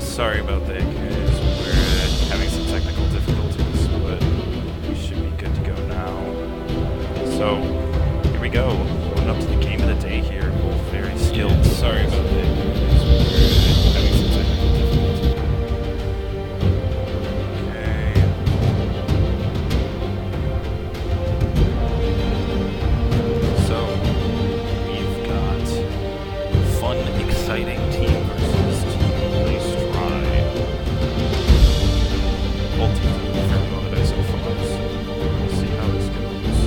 Sorry about that, guys. We're having some technical difficulties, but we should be good to go now. So, here we go. Going up to the game of the day here. Both very skilled. Sorry about that, guys. We're having some technical difficulties. Okay. So, we've got fun, exciting team versus team. Nice try. Both teams are very motivated so far, so we'll see how this goes.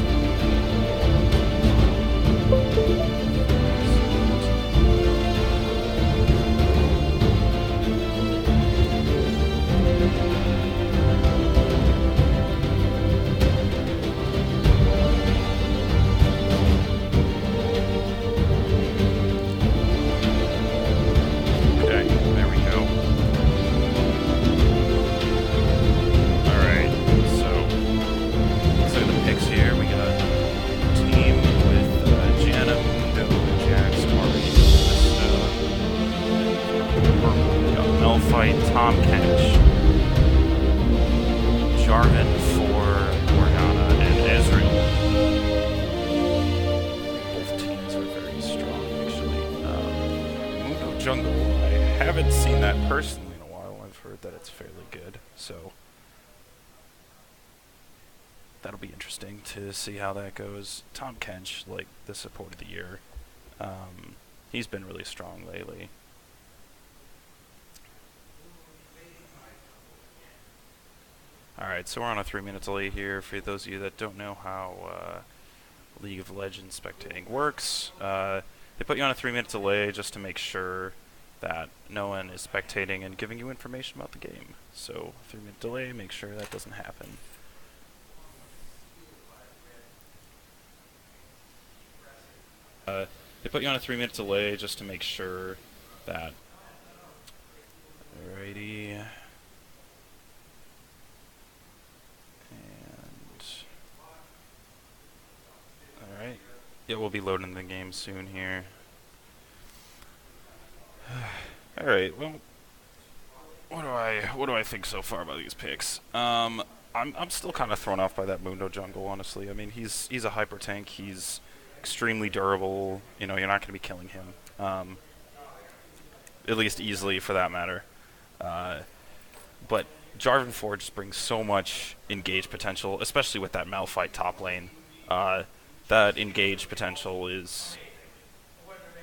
Okay, there we go. Alright, so let's look at the picks here. We got a team with Jana, Mundo, Jax, Tari, Purple. We got Melfight, Tom Kench, Jarvan for Morgana, and Ezreal. Both teams are very strong, actually. Mundo Jungle, I haven't seen that personally in a while. I've heard that it's fairly good, so that'll be interesting to see how that goes. Tom Kench, like the support of the year, he's been really strong lately. Alright, so we're on a 3-minute delay here. For those of you that don't know how League of Legends spectating works, they put you on a 3-minute delay just to make sure that no one is spectating and giving you information about the game. So, 3-minute delay, make sure that doesn't happen. They put you on a 3-minute delay just to make sure that... Alrighty. And... Alright. Yeah, we'll be loading the game soon here. Alright, well... What do I think so far about these picks? I'm still kind of thrown off by that Mundo jungle, honestly. I mean, he's a hyper tank. He's extremely durable. You know, you're not going to be killing him. At least easily, for that matter. But Jarvan 4 just brings so much engage potential, especially with that Malphite top lane. That engage potential is,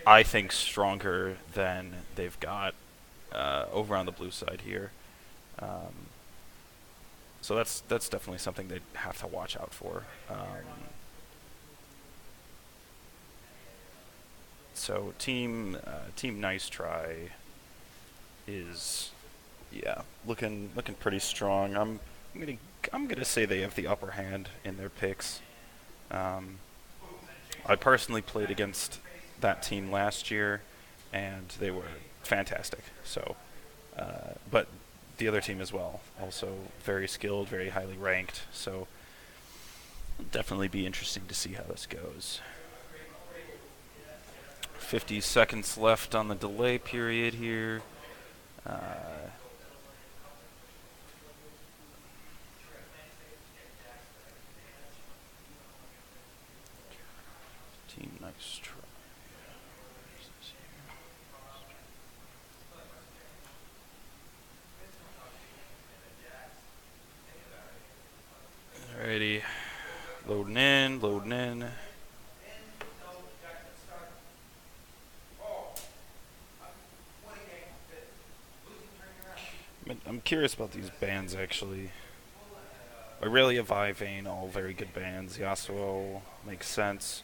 I think, stronger than they've got over on the blue side here. So that's definitely something they have to watch out for. So team Nice Try is, yeah, looking pretty strong. I'm gonna say they have the upper hand in their picks. I personally played against that team last year, and they were fantastic. So, but the other team as well, also very skilled, very highly ranked. So, it'll definitely be interesting to see how this goes. 50 seconds left on the delay period here. Team Nice Try. Alrighty, loading in. I'm curious about these bands, actually. Aurelia, Vivane, all very good bands. Yasuo makes sense.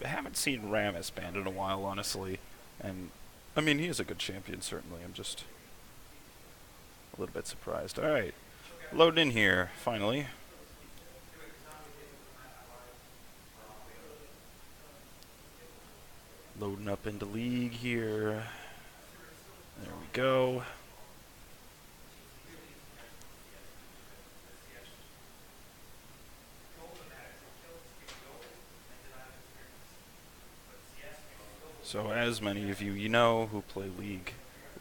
I haven't seen Rammus banned in a while, honestly. And, I mean, he is a good champion, certainly. I'm just a little bit surprised. Alright, loading in here, finally. Loading up into League here. There we go. So as many of you know who play League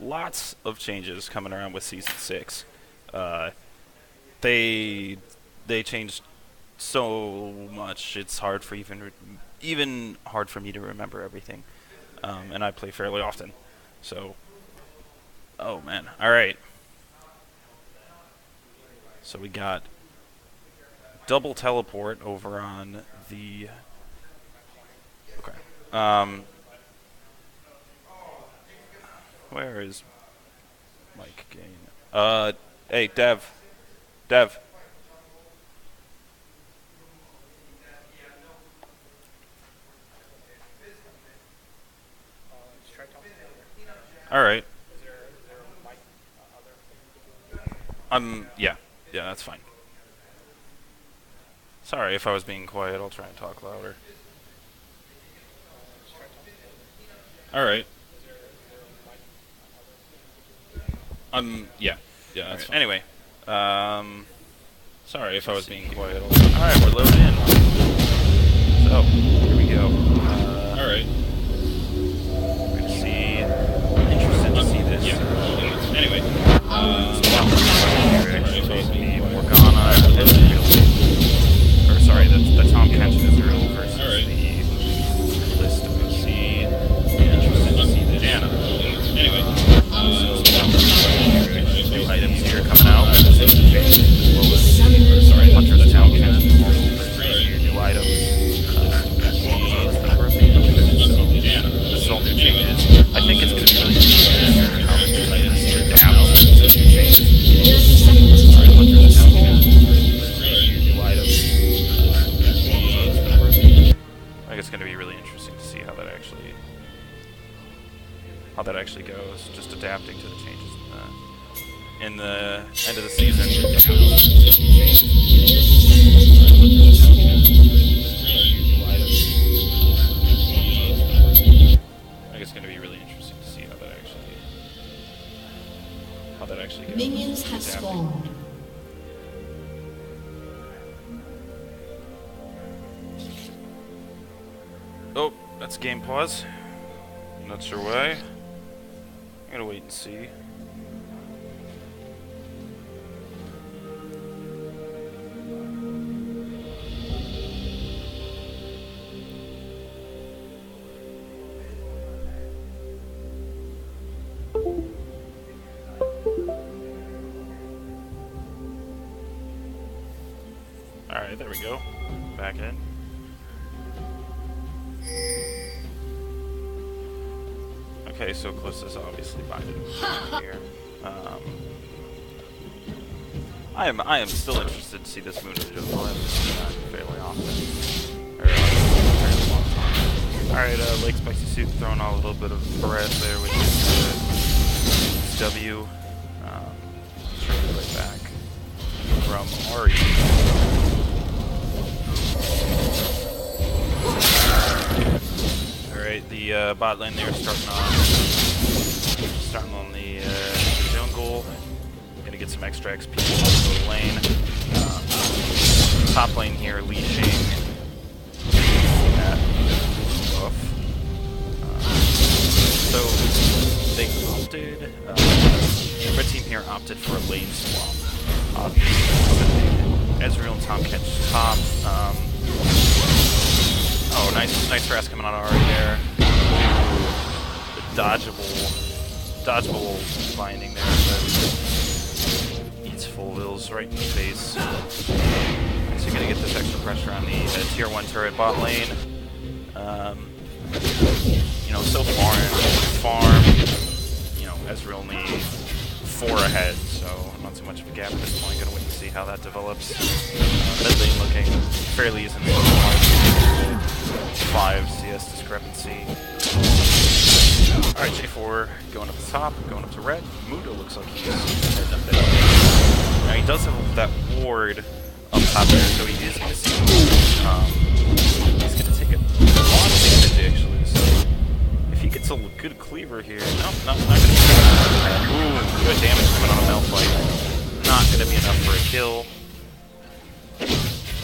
lots of changes coming around with Season 6. They changed so much. It's hard for even hard for me to remember everything. And I play fairly often. So, oh man. All right. So we got double teleport over on the. Okay. Where is Mike Gain? Hey, Dev. All right. Yeah, that's fine. Sorry if I was being quiet. I'll try and talk louder. All right. Yeah, that's fine. Anyway, sorry if I was being quiet. All right, we're loaded in. So here we go. All right. We're gonna see. Interested to see this. Yeah. Anyway. Or sorry, the Tom Kench Israel versus the list of see. Interested to see this. Anna. Anyway, new items here coming out. Sorry, Hunter the Town Kench. New items. This is all new changes. I think it's going to be really interesting how new items adapt to new changes. Sorry, Hunter the Town Kench. New items. I think it's going to be really interesting to see how that actually goes. Just adapting to the changes in the end of the season. I think it's going to be really interesting to see how that actually goes. Minions have spawned. Oh, that's game pause. Not sure why. I'm gonna wait and see. Alright, there we go. Back in. Okay, so Callista's obviously binded here. I am still interested to see this Moon of Joe. I haven't seen that fairly often. Fairly long time. Alright, Lake Spicy Soup throwing out a little bit of harass there, which is W. Straight right back from Ari. Alright, the bot lane there starting on the jungle. Gonna get some extra XP on the lane. Top lane here, leashing. That buff. So they opted. The red team here opted for a lane swap. Ezreal and Tom Kench top. Oh, nice harass coming out already there. The dodgeable binding there, but eats full vills right in the face. So you're gonna get this extra pressure on the tier 1 turret bot lane. You know, so far in farm, you know, Ezreal only 4 ahead, so not too much of a gap at this point. Gonna wait and see how that develops. Mid lane looking fairly easy. 5 CS discrepancy. Alright, J4 going up the top, going up to red. Mundo looks like he's heading up there. Now he does have that ward up top there, so he is going to see. He's going to take a lot of damage actually. So if he gets a good cleaver here, nope, not going to be enough. Ooh, good damage coming on a Malphite. Not going to be enough for a kill.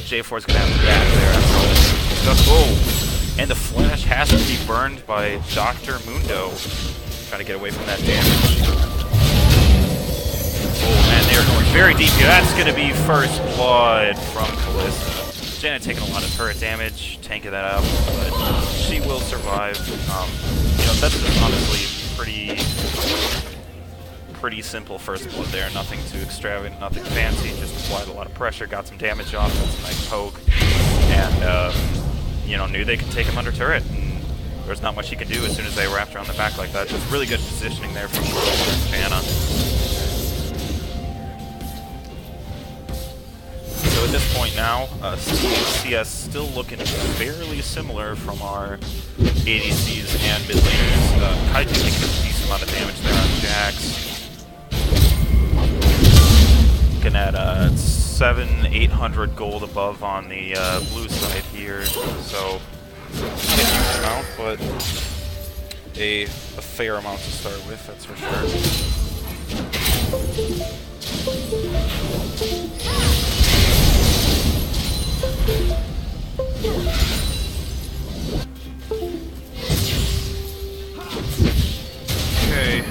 J4's going to have to back there after all this. Oh! And the flash has to be burned by Dr. Mundo. Trying to get away from that damage. Oh man, they're going very deep here. That's going to be first blood from Kalista. Janet taking a lot of turret damage, tanking that up, but she will survive. You know, that's just honestly pretty simple first blood there. Nothing too extravagant, nothing fancy. Just applied a lot of pressure, got some damage off, got some nice poke, and you know, knew they could take him under turret. And there's not much he could do as soon as they wrapped around the back like that. Just really good positioning there from Jana. So at this point now, CS still looking fairly similar from our ADCs and mid laners. Kaiju taking a decent amount of damage there on Jax. Looking at 700-800 gold above on the blue side here. So not a huge amount, but a fair amount to start with, that's for Okay.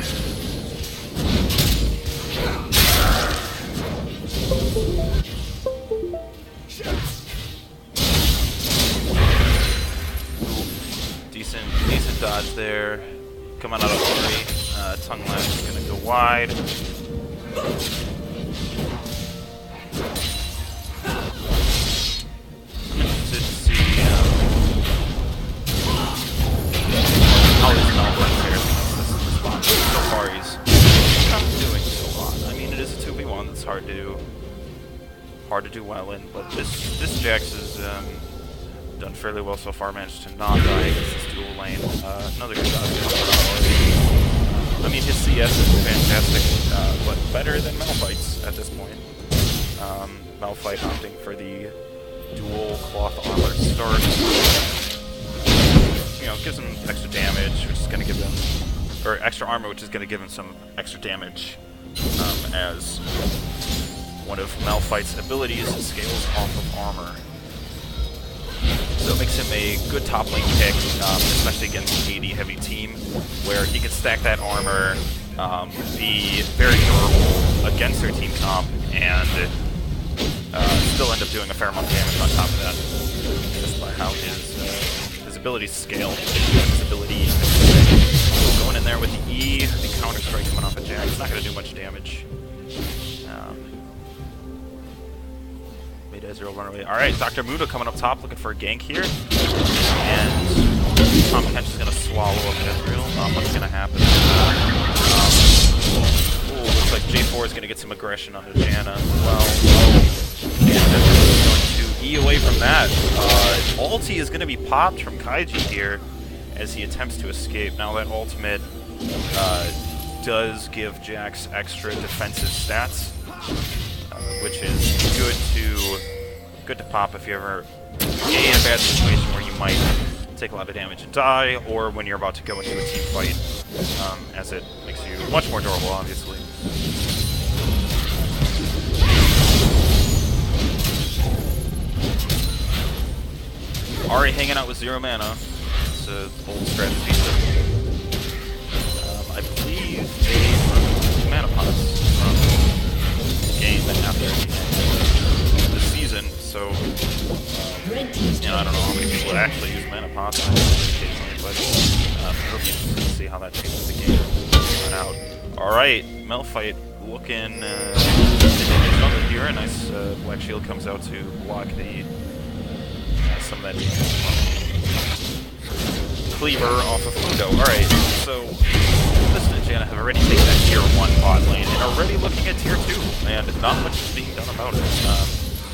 Decent dodge there. Coming out of hurry. Tongue lash is gonna go wide. I'm interested to see how this Malphite fares against this response. So far he's not doing so hot. I mean, it is a 2v1 that's hard to do well in, but this Jax is done fairly well so far. Managed to not die against this dual lane. Another good dodge. I mean, his CS is fantastic, but better than Malphite's at this point. Malphite opting for the dual cloth armor start. You know, gives him extra damage, which is going to give him, or extra armor, which is going to give him some extra damage, as one of Malphite's abilities scales off of armor. So it makes him a good top lane pick, especially against an AD heavy team, where he can stack that armor, be very durable against their team comp, and still end up doing a fair amount of damage on top of that, just by how his abilities scale. His ability going in there with the E, the counter strike coming off of Jax, it's not going to do much damage. Ezreal run away. Alright, Dr. Muda coming up top looking for a gank here. And Tom Kench is going to swallow up Ezreal. Not much going to happen. Looks like J4 is going to get some aggression onto Janna as well. And Ezreal is going to E away from that. Ulti is going to be popped from Kaiji here as he attempts to escape. Now that ultimate does give Jax extra defensive stats, which is good to pop if you ever get in a bad situation where you might take a lot of damage and die, or when you're about to go into a team fight, as it makes you much more durable, obviously. Ahri hanging out with 0 mana. It's an old strategy. I believe they removed mana pots from the game after the season, so you know, I don't know how many people would actually use mana pots occasionally, but it'll be interesting to see how that changes the game run out. Alright, Malphite looking something here. A nice black shield comes out to block the some of that cleaver off of Fundo. Alright, so Kalista and Janna have already taken that tier 1 bot lane and already looking at tier 2, and not much is being done about it.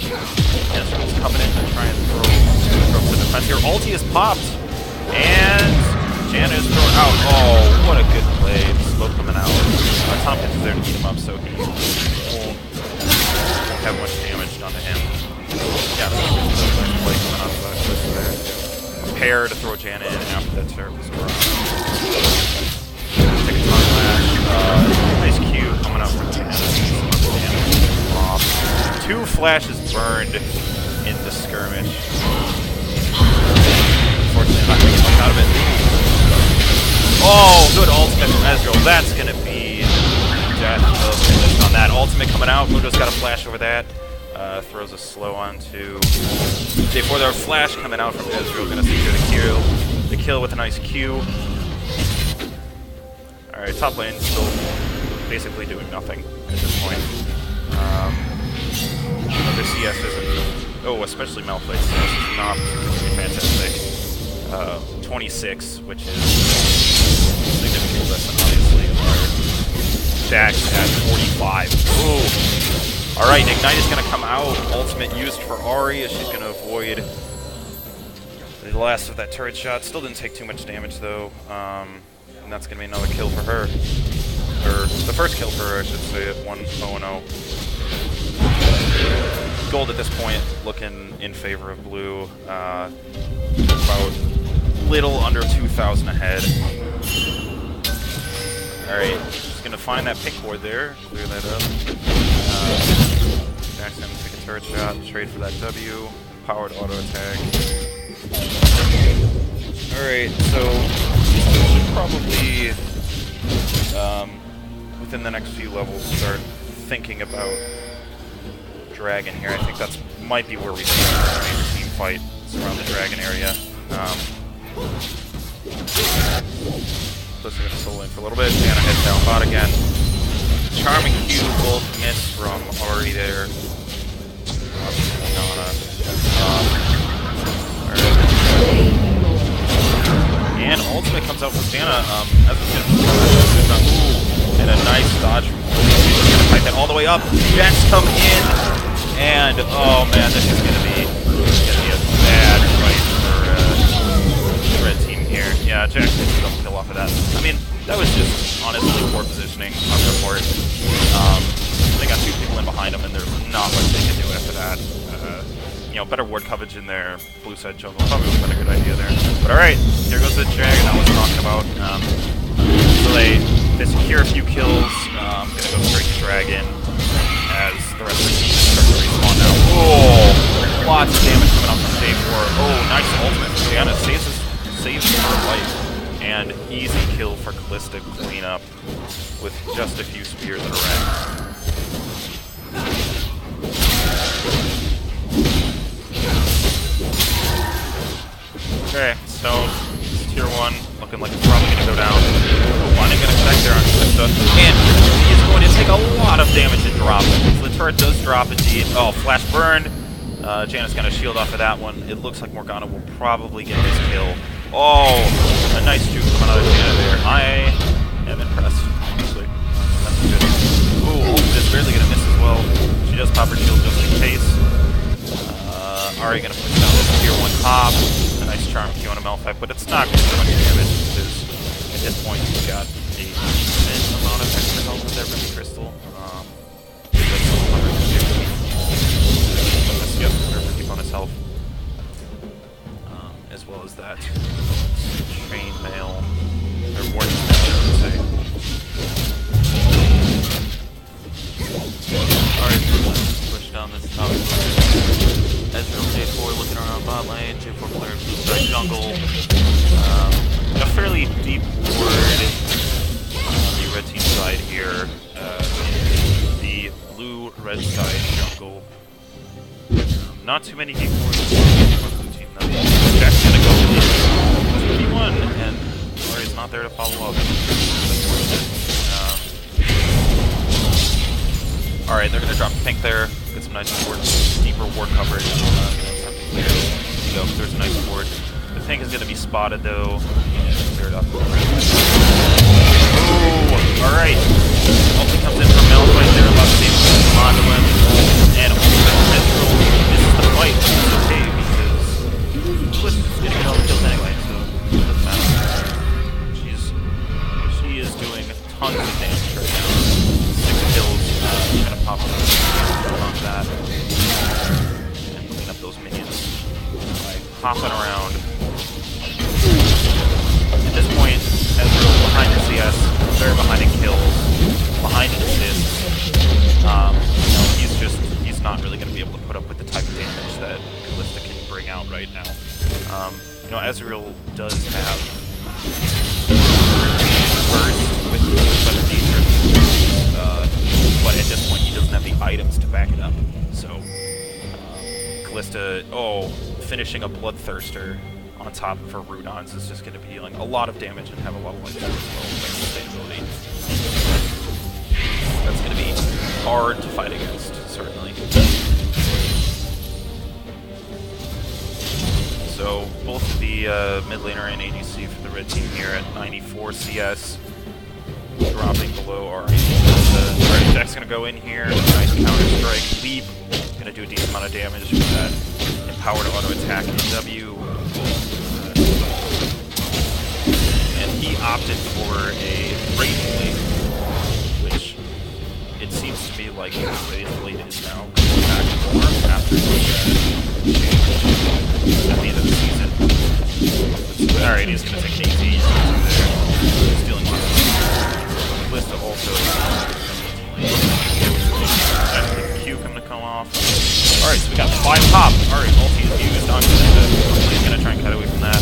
Ezreal's coming in to try and throw some defense here. Ulti is popped, and Janna is thrown out. Oh, what a good play. The smoke coming out. Tompkins is there to eat him up, so he won't have much damage done to him. Yeah, play coming out of Kalista there. Prepare to throw Janna in after that turret was dropped. Take a tongue lash. Nice Q coming out from Janna. Off. 2 flashes burned in the skirmish. Unfortunately, not getting much out of it. Oh, good ultimate from Ezreal. That's going to be death of on that. Ultimate coming out. Mundo's got a flash over that. Throws a slow onto before their flash coming out from Ezreal. Going to secure the kill with a nice Q. Alright, top lane still basically doing nothing at this point. Their CS isn't... Oh, especially Malphite's CS is not fantastic. 26, which is significantly less than obviously our Dax at 45. Ooh! Alright, Ignite is going to come out. Ultimate used for Ahri as she's going to avoid the last of that turret shot. Still didn't take too much damage though. And that's going to be another kill for her. Or the first kill for her, I should say, at 1-0-0. Gold at this point looking in favor of blue. About little under 2,000 ahead. Alright, just going to find that pink ward there. Clear that up. Dax going to take a turret shot, trade for that W. Powered auto attack. Alright, so should probably, within the next few levels, start thinking about Dragon here. I think that's might be where we see our major team fight. It's around the Dragon area. Let's get a solo in for a little bit. Diana heads down bot again. Charming Q, both miss from Ahri there. And ultimate comes out from Diana. And a nice dodge from Ahri. She's gonna fight that all the way up. Jax come in, and oh man, this is gonna be a bad fight for the red team here. Yeah, Jax gets a double kill off of that. I mean, that was just honestly poor positioning on their part. They got two people in behind them, and there's not much they can do after that. You know, better ward coverage in their blue side jungle probably would have been a good idea there. But alright, here goes the dragon I was talking about. So they secure a few kills. Gonna go straight to dragon as the rest of the team starts to respawn now. Oh, lots of damage coming out from stage 4. Oh, nice ultimate from Diana. Saves her life. And easy kill for Kalista cleanup with just a few spears in a rack. Okay, so tier 1 looking like it's probably going to go down. Winding going to connect there on Kalista. And he is going to take a lot of damage and drop. So the turret does drop indeed. Oh, flash burned. Janet's going to shield off of that one. It looks like Morgana will probably get this kill. Oh, a nice juke coming out of Janet there. I am impressed, honestly. That's good. Ooh, ultimate is barely going to miss as well. She does pop her shield just in case. Ahri going to push down this tier 1 top. A nice charm Q on a Malphite, but it's not going to do much damage because at this point he's got a decent amount of extra health with every crystal. Yep, 150 bonus health. As well as that chain mail, or warning mail, I would say. Alright, push down this top. Ezreal J4 looking around bot lane, J4 clearing blue side jungle. A fairly deep ward the red team side here. The blue-red side jungle. Not too many deep wards for the blue team though. Jack's gonna go with P1, and Ahri's not there to follow up. Alright, they're gonna drop pink there. Get some nice ward, deeper ward coverage. There's a nice ward. The pink is gonna be spotted though. And clear it up. Ooh, alright. Ulti comes in from Malphite there, lots of damage onto him. And Ezreal misses the fight. It's okay because Bliss is getting all the kills anyway, so it doesn't matter. She is doing tons of damage right now. 6 kills, gonna pop on that. And clean up those minions by hopping around. At this point, Ezreal behind the CS, very behind in kills, behind in assists. He's not really going to be able to put up with the type of damage that Kalista can bring out right now. Ezreal does have burst with weapon nature, but at this point he doesn't have the items to back it up. So Callista, finishing a Bloodthirster on top of her Rudons is just going to be dealing a lot of damage and have a lot of life as well, like sustainability. That's going to be hard to fight against, certainly. So both the mid laner and ADC for the red team here at 94 CS, dropping below our Alright, Jack's going to go in here, nice counter strike, leap, going to do a decent amount of damage with that empowered auto attack in W. And he opted for a Rage Blade, which it seems to me like Rage Blade is now coming back more after the change at the end of the season. Alright, he's going to take AT there. He's dealing lots of damage. Lista also Q coming to come off. Alright, so we got 5 pop. Alright, ulti is used on Callista. He's going to try and cut away from that.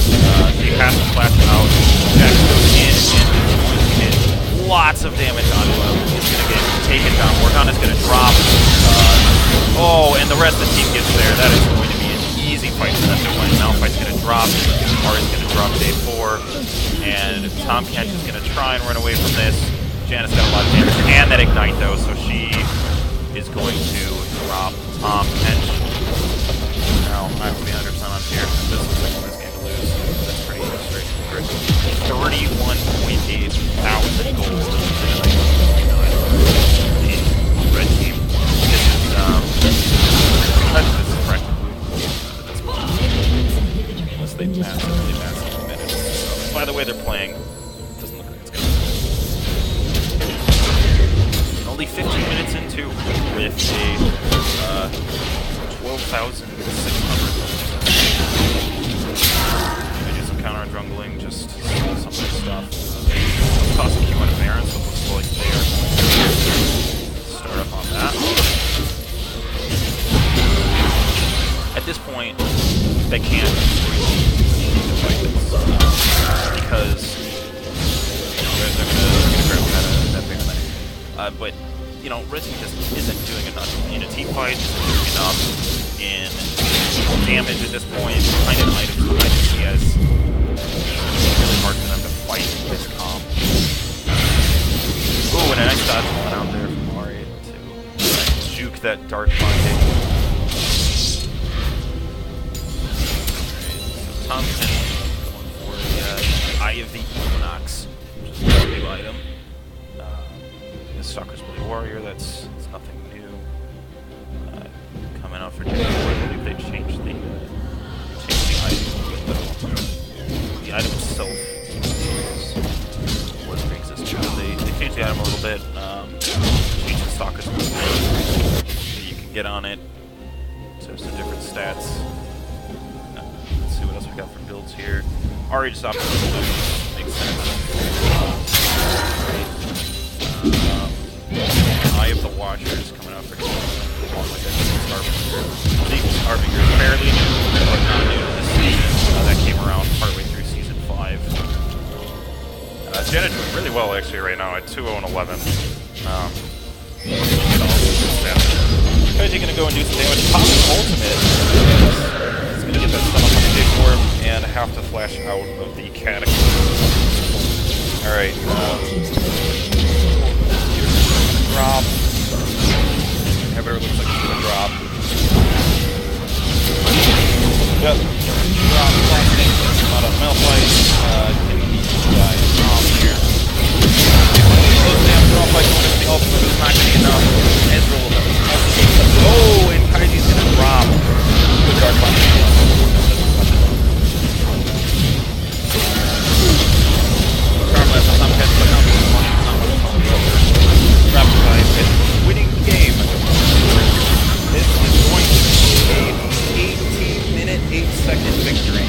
He has to flash out. Jax goes in and is going to hit lots of damage onto him. He's going to get taken down. Morgana's going to drop. And the rest of the team gets there. That is going to be an easy fight for them to win. Malphite's going to drop. Ari's going to drop day 4. And Tom Kench is going to try and run away from this. Janet's got a lot of damage. And that Ignite, though, so she is going to drop Tom Kench. Now, I will be 100% on here. This looks like one of this game to lose. That's pretty straightforward. 31.8 thousand gold in red team. This is, practically at this point. Unless they massively minutes. By the way they're playing, doesn't look like it's going to. Only 15 minutes into with a 12,600. I do some counter jungling, just some of this stuff. Toss a Q on a Baron, so it looks like they are going to start up on that. At this point, they can't really fight this because they're going to grab that Baron. But red team just isn't doing enough in a team fight, isn't doing enough in damage at this point, behind an item, behind the CS. It's really hard for them to fight this comp. Ooh, and a nice dodge one out there from Ari to juke that Dark Monday. Tom Kench going for the Eye of the Equinox, which is a new item. Stalker's Blade Warrior, that's nothing new. Coming out for day 4, I believe they changed the item a little bit though. The item itself was pre-existing. They changed the item a little bit. Changed the Stalker's Blade so you can get on it. So there's some different stats. Let's see what else we got for builds here. Ari just opted for blue. Makes sense. Eye of the Watchers coming out for like Harbinger is fairly new, but not new to this season. That came around partway through Season 5. Janet doing really well actually right now at 2-0-11. Kaiji gonna go and do some damage. Pop his ultimate. He's gonna get that stun up on the day 4 and have to flash out of the Cataclysm. Alright, drop. Inhibitor looks like it's gonna drop. Yep. Drop. Not a Malphite. Getting these guys off here. Close down. Malphite going to the ultimate is not getting enough. Ezreal. And Kaiji's gonna drop. Good Dark Monday. Winning the game. This is going to be an 18-minute, 8-second victory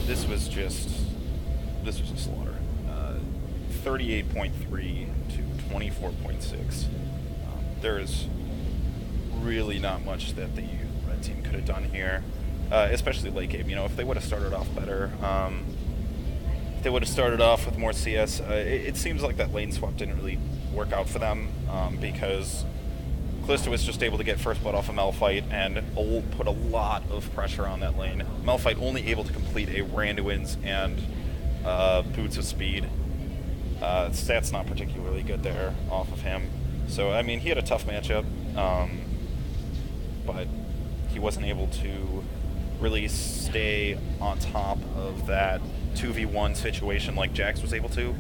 this was just a slaughter. 38.3 to 24.6. There is really not much that the red team could have done here. especially late game. If they would have started off better, if they would have started off with more CS, it seems like that lane swap didn't really work out for them, because Callisto was just able to get first blood off of Malphite and put a lot of pressure on that lane. Malphite only able to complete a Randuin's and Boots of Speed. Stats not particularly good there off of him. So, I mean, he had a tough matchup, but he wasn't able to really stay on top of that 2v1 situation like Jax was able to.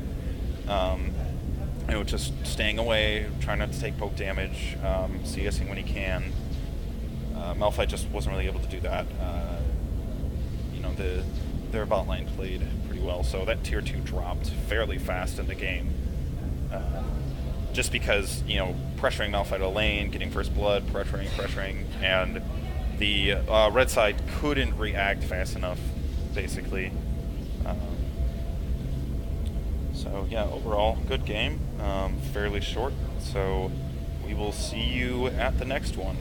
Just staying away, trying not to take poke damage, CSing when he can. Malphite just wasn't really able to do that. Their bot lane played pretty well, so that tier 2 dropped fairly fast in the game. Just because, pressuring Malphite a lane, getting first blood, pressuring, and the red side couldn't react fast enough, basically. So yeah, overall, good game, fairly short, so we will see you at the next one.